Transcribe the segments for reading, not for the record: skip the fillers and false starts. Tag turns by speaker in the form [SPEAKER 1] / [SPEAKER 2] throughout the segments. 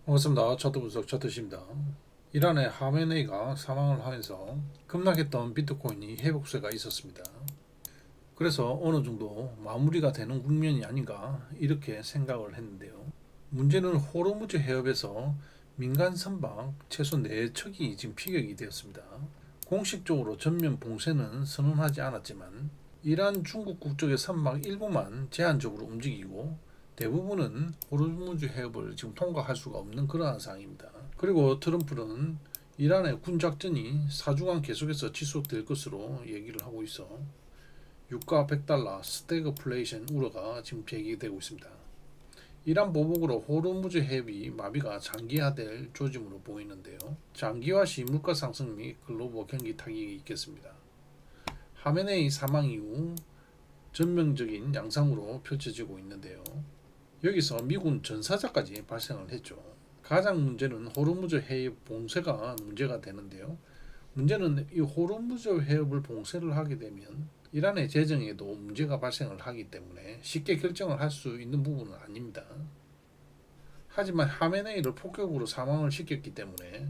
[SPEAKER 1] 반갑습니다. 차트 분석 차트입니다. 이란의 하메네이가 사망을 하면서 급락했던 비트코인이 회복세가 있었습니다. 그래서 어느 정도 마무리가 되는 국면이 아닌가 이렇게 생각을 했는데요. 문제는 호르무즈 해협에서 민간 선박 최소 4척이 지금 피격이 되었습니다. 공식적으로 전면 봉쇄는 선언하지 않았지만 이란 중국 국적의 선박 일부만 제한적으로 움직이고 대부분은 호르무즈 해협을 지금 통과할 수가 없는 그러한 상황입니다. 그리고 트럼프는 이란의 군작전이 4주간 계속해서 지속될 것으로 얘기를 하고 있어 유가 100달러 스태그플레이션 우려가 지금 제기되고 있습니다. 이란 보복으로 호르무즈 해협이 마비가 장기화될 조짐으로 보이는데요. 장기화 시 물가 상승 및 글로벌 경기 타격이 있겠습니다. 하메네이 사망 이후 전면적인 양상으로 펼쳐지고 있는데요. 여기서 미군 전사자까지 발생을 했죠. 가장 문제는 호르무즈 해협 봉쇄가 문제가 되는데요. 문제는 이 호르무즈 해협을 봉쇄를 하게 되면 이란의 재정에도 문제가 발생을 하기 때문에 쉽게 결정을 할 수 있는 부분은 아닙니다. 하지만 하메네이를 폭격으로 사망을 시켰기 때문에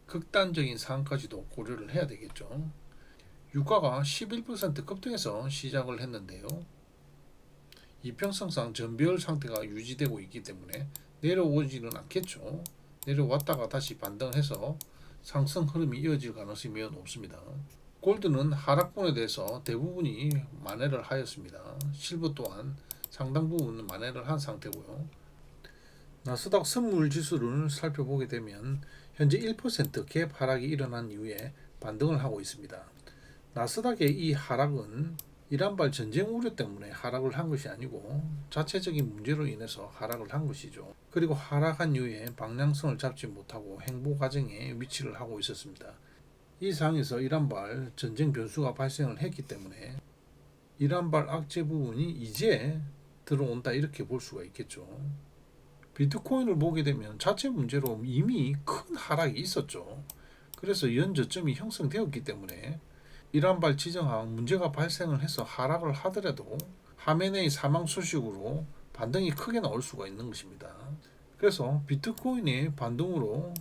[SPEAKER 1] 극단적인 상황까지도 고려를 해야 되겠죠. 유가가 11% 급등해서 시작을 했는데요. 이평선상 전별 상태가 유지되고 있기 때문에 내려오지는 않겠죠. 내려왔다가 다시 반등해서 상승 흐름이 이어질 가능성이 매우 높습니다. 골드는 하락분에 대해서 대부분이 만회를 하였습니다. 실버 또한 상당 부분 만회를 한 상태고요. 나스닥 선물 지수를 살펴보게 되면 현재 1%갭 하락이 일어난 이후에 반등을 하고 있습니다. 나스닥의 이 하락은 이란발 전쟁 우려 때문에 하락을 한 것이 아니고 자체적인 문제로 인해서 하락을 한 것이죠. 그리고 하락한 이후에 방향성을 잡지 못하고 행보 과정에 위치를 하고 있었습니다. 이 상황에서 이란발 전쟁 변수가 발생을 했기 때문에 이란발 악재 부분이 이제 들어온다 이렇게 볼 수가 있겠죠. 비트코인을 보게 되면 자체 문제로 이미 큰 하락이 있었죠. 그래서 연저점이 형성되었기 때문에 이란발 지정학 문제가 발생을 해서 하락을 하더라도 하메네이 사망 소식으로 반등이 크게 나올 수가 있는 것입니다. 그래서 비트코인의 반등으로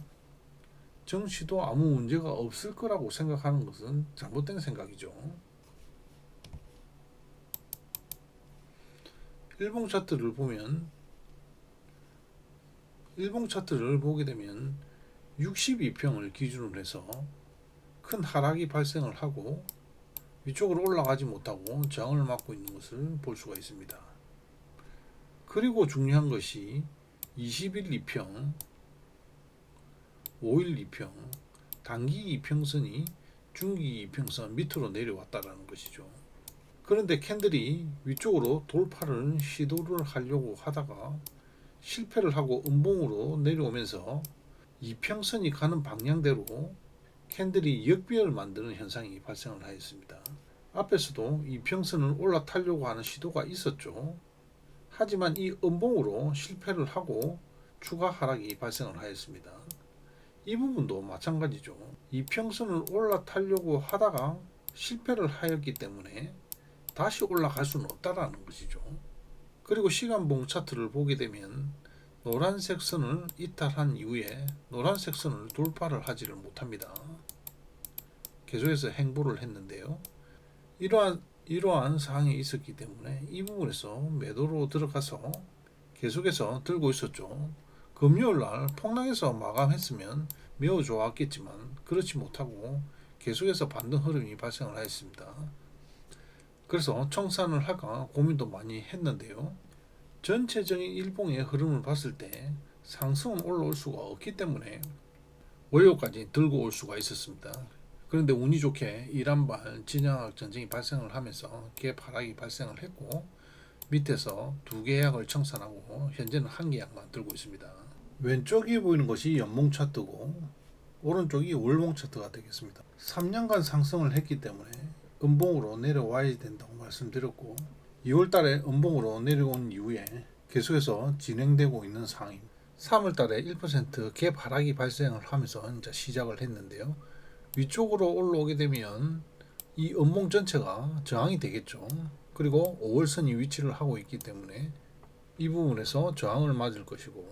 [SPEAKER 1] 정시도 아무 문제가 없을 거라고 생각하는 것은 잘못된 생각이죠. 일봉 차트를 보면 일봉 차트를 보게 되면 62평을 기준으로 해서 큰 하락이 발생을 하고 위쪽으로 올라가지 못하고 저항을 맞고 있는 것을 볼 수가 있습니다. 그리고 중요한 것이 20일 이평, 5일 이평, 단기 이평선이 중기 이평선 밑으로 내려왔다라는 것이죠. 그런데 캔들이 위쪽으로 돌파를 시도를 하려고 하다가 실패를 하고 음봉으로 내려오면서 이평선이 가는 방향대로 캔들이 역배열 만드는 현상이 발생을 하였습니다. 앞에서도 이평선을 올라타려고 하는 시도가 있었죠. 하지만 이 음봉으로 실패를 하고 추가 하락이 발생을 하였습니다. 이 부분도 마찬가지죠. 이평선을 올라타려고 하다가 실패를 하였기 때문에 다시 올라갈 수는 없다라는 것이죠. 그리고 시간봉 차트를 보게 되면 노란색 선을 이탈한 이후에 노란색 선을 돌파를 하지를 못합니다. 계속해서 행보를 했는데요. 이러한 상황이 있었기 때문에 이 부분에서 매도로 들어가서 계속해서 들고 있었죠. 금요일날 폭락해서 마감했으면 매우 좋았겠지만 그렇지 못하고 계속해서 반등 흐름이 발생을 하였습니다. 그래서 청산을 할까 고민도 많이 했는데요. 전체적인 일봉의 흐름을 봤을 때 상승은 올라올 수가 없기 때문에 월요까지 들고 올 수가 있었습니다. 그런데 운이 좋게 이란발 진영학 전쟁이 발생을 하면서 갭 하락이 발생을 했고 밑에서 두 개 약을 청산하고 현재는 한 개 약만 들고 있습니다. 왼쪽이 보이는 것이 연봉 차트고 오른쪽이 월봉 차트가 되겠습니다. 3년간 상승을 했기 때문에 음봉으로 내려와야 된다고 말씀드렸고 2월달에 음봉으로 내려온 이후에 계속해서 진행되고 있는 상황입니다. 3월달에 1% 갭 하락이 발생을 하면서 이제 시작을 했는데요. 위쪽으로 올라오게 되면 이 음봉 전체가 저항이 되겠죠. 그리고 5월선이 위치를 하고 있기 때문에 이 부분에서 저항을 맞을 것이고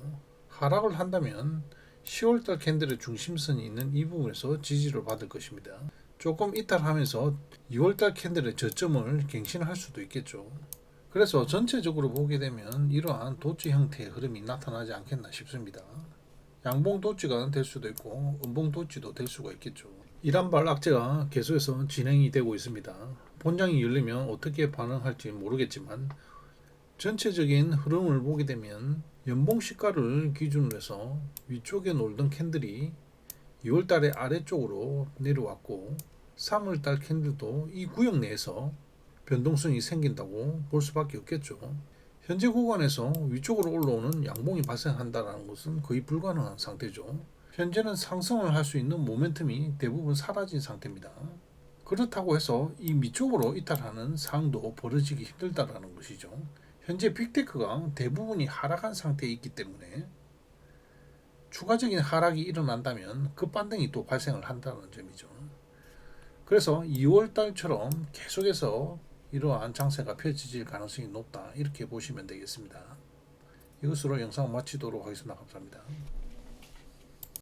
[SPEAKER 1] 하락을 한다면 10월달 캔들의 중심선이 있는 이 부분에서 지지를 받을 것입니다. 조금 이탈하면서 2월달 캔들의 저점을 갱신할 수도 있겠죠. 그래서 전체적으로 보게 되면 이러한 도치 형태의 흐름이 나타나지 않겠나 싶습니다. 양봉 도치가 될 수도 있고 음봉 도치도 될 수가 있겠죠. 이란발 악재가 계속해서 진행이 되고 있습니다. 본장이 열리면 어떻게 반응할지 모르겠지만 전체적인 흐름을 보게 되면 연봉 시가를 기준으로 해서 위쪽에 놀던 캔들이 2월달에 아래쪽으로 내려왔고 3월달 캔들도 이 구역 내에서 변동성이 생긴다고 볼 수밖에 없겠죠. 현재 구간에서 위쪽으로 올라오는 양봉이 발생한다는 것은 거의 불가능한 상태죠. 현재는 상승을 할 수 있는 모멘텀이 대부분 사라진 상태입니다. 그렇다고 해서 이 밑쪽으로 이탈하는 상황도 벌어지기 힘들다는 것이죠. 현재 빅테크가 대부분이 하락한 상태에 있기 때문에 추가적인 하락이 일어난다면 급반등이 또 발생을 한다는 점이죠. 그래서 2월달처럼 계속해서 이러한 장세가 펼쳐질 가능성이 높다, 이렇게 보시면 되겠습니다. 이것으로 영상 마치도록 하겠습니다. 감사합니다.